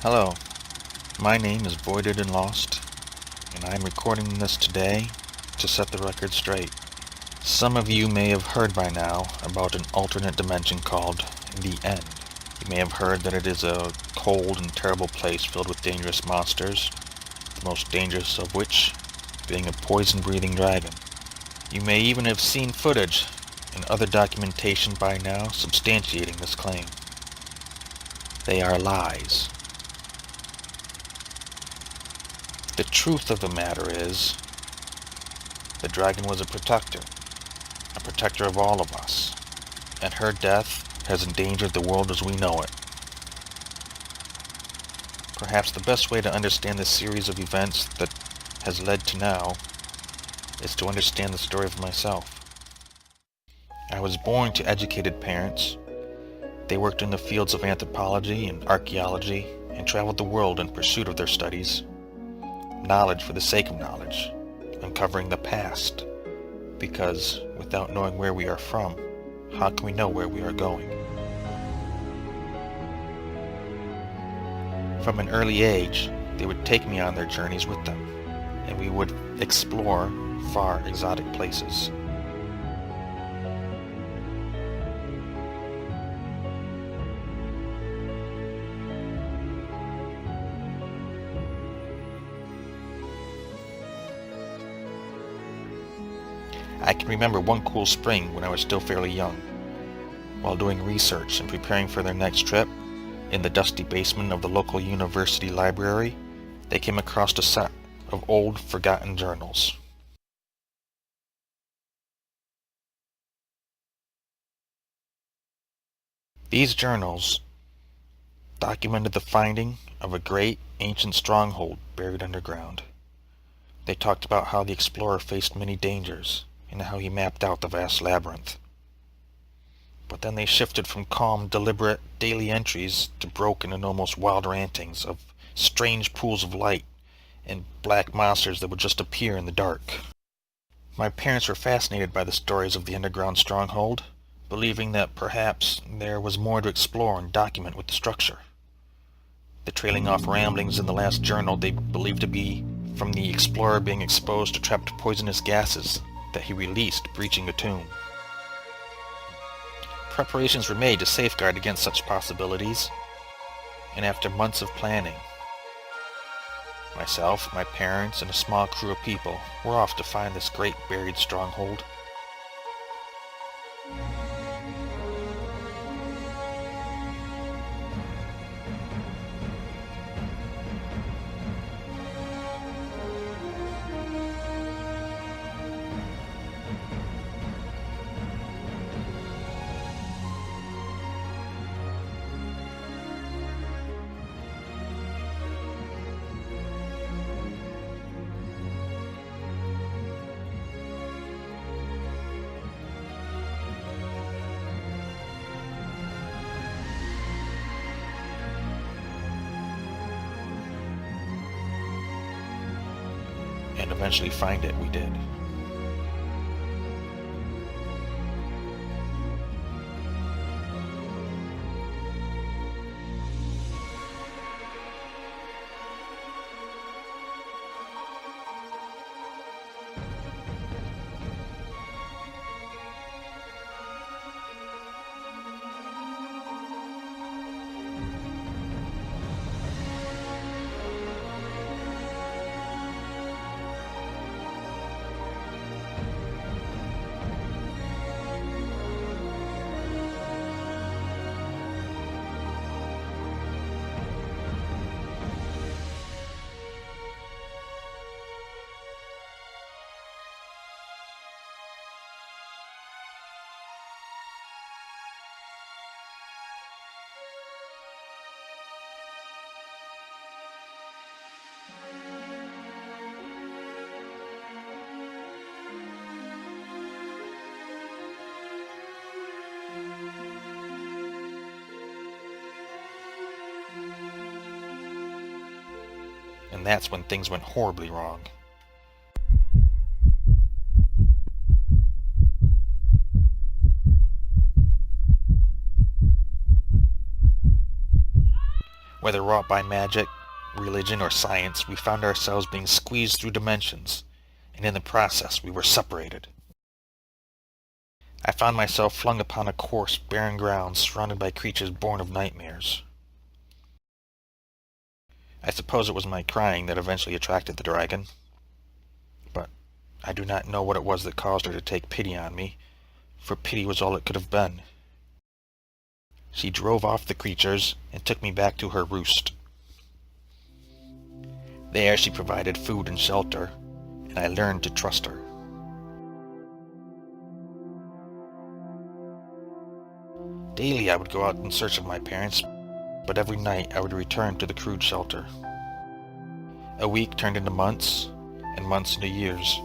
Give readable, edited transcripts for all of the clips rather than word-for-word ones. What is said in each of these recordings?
Hello, my name is Voided and Lost, and I'm recording this today to set the record straight. Some of you may have heard by now about an alternate dimension called the End. You may have heard that it is a cold and terrible place filled with dangerous monsters, the most dangerous of which being a poison-breathing dragon. You may even have seen footage and other documentation by now substantiating this claim. They are lies. The truth of the matter is, the dragon was a protector of all of us, and her death has endangered the world as we know it. Perhaps the best way to understand this series of events that has led to now is to understand the story of myself. I was born to educated parents. They worked in the fields of anthropology and archaeology and traveled the world in pursuit of their studies. Knowledge for the sake of knowledge, uncovering the past, because without knowing where we are from, how can we know where we are going? From an early age, they would take me on their journeys with them, and we would explore far exotic places. I can remember one cool spring when I was still fairly young. While doing research and preparing for their next trip, in the dusty basement of the local university library, they came across a set of old, forgotten journals. These journals documented the finding of a great, ancient stronghold buried underground. They talked about how the explorer faced many dangers, and how he mapped out the vast labyrinth. But then they shifted from calm, deliberate daily entries to broken and almost wild rantings of strange pools of light and black monsters that would just appear in the dark. My parents were fascinated by the stories of the underground stronghold, believing that perhaps there was more to explore and document with the structure. The trailing off ramblings in the last journal they believed to be from the explorer being exposed to trapped poisonous gases that he released breaching a tomb. Preparations were made to safeguard against such possibilities, and after months of planning, myself, my parents, and a small crew of people were off to find this great buried stronghold. And eventually find it, we did. And that's when things went horribly wrong. Whether wrought by magic, religion, or science, we found ourselves being squeezed through dimensions, and in the process we were separated. I found myself flung upon a coarse, barren ground surrounded by creatures born of nightmares. I suppose it was my crying that eventually attracted the dragon, but I do not know what it was that caused her to take pity on me, for pity was all it could have been. She drove off the creatures and took me back to her roost. There she provided food and shelter, and I learned to trust her. Daily I would go out in search of my parents, but every night I would return to the crude shelter. A week turned into months, and months into years.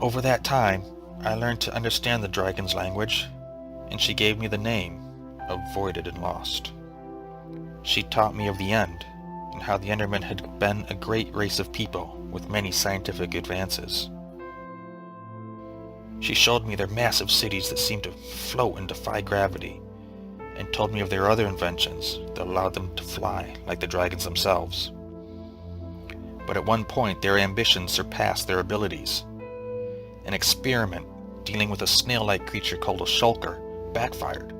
Over that time, I learned to understand the dragon's language, and she gave me the name of Voided and Lost. She taught me of the end, and how the Endermen had been a great race of people with many scientific advances. She showed me their massive cities that seemed to float and defy gravity, and told me of their other inventions that allowed them to fly like the dragons themselves. But at one point their ambitions surpassed their abilities. An experiment dealing with a snail-like creature called a shulker backfired,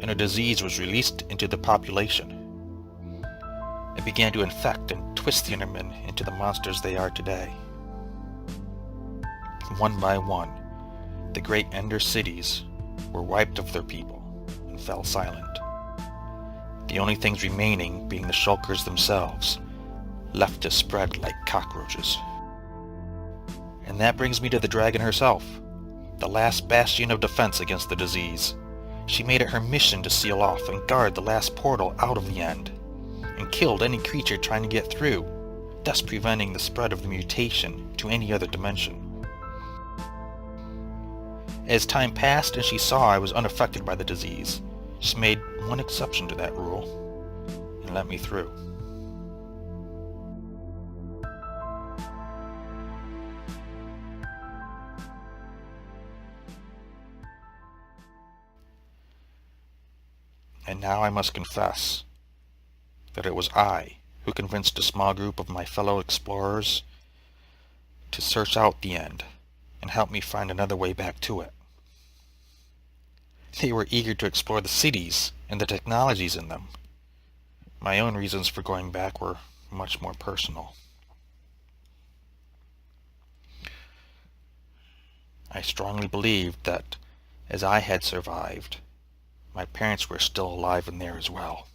and a disease was released into the population. It began to infect and twist the Endermen into the monsters they are today. One by one, the great Ender cities were wiped of their people and fell silent. The only things remaining being the shulkers themselves, left to spread like cockroaches. And that brings me to the dragon herself, the last bastion of defense against the disease. She made it her mission to seal off and guard the last portal out of the end, and killed any creature trying to get through, thus preventing the spread of the mutation to any other dimension. As time passed and she saw I was unaffected by the disease, she made one exception to that rule and let me through. And now I must confess that it was I who convinced a small group of my fellow explorers to search out the end and help me find another way back to it. They were eager to explore the cities and the technologies in them. My own reasons for going back were much more personal. I strongly believed that, as I had survived, my parents were still alive in there as well.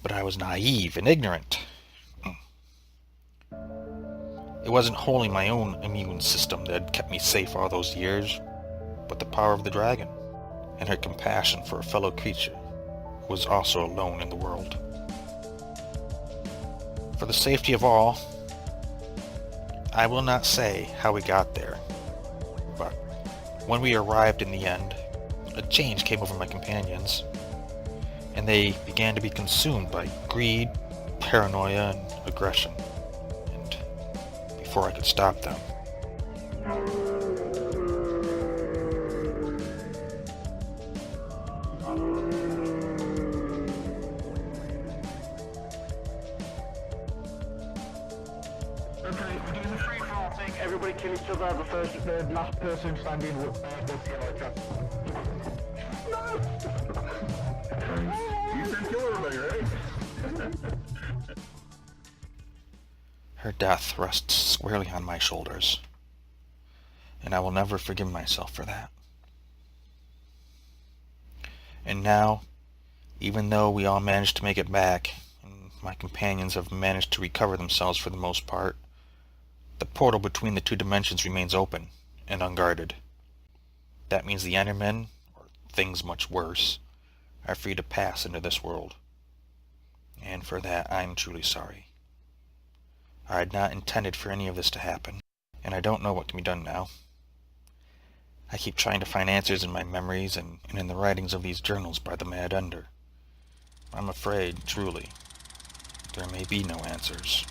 But I was naive and ignorant. It wasn't wholly my own immune system that had kept me safe all those years, but the power of the dragon, and her compassion for a fellow creature who was also alone in the world. For the safety of all, I will not say how we got there, but when we arrived in the end, a change came over my companions, and they began to be consumed by greed, paranoia, and aggression. Before I could stop them, Okay, we're doing the free-for-all thing. Everybody kill each other. The last person standing will see a like that. No! You said kill everybody, right? her death rests squarely on my shoulders, and I will never forgive myself for that. And now, even though we all managed to make it back, and my companions have managed to recover themselves for the most part, the portal between the two dimensions remains open and unguarded. That means the Endermen, or things much worse, are free to pass into this world. And for that, I am truly sorry. I had not intended for any of this to happen, and I don't know what can be done now. I keep trying to find answers in my memories and in the writings of these journals by the Mad Ender. I'm afraid, truly, there may be no answers.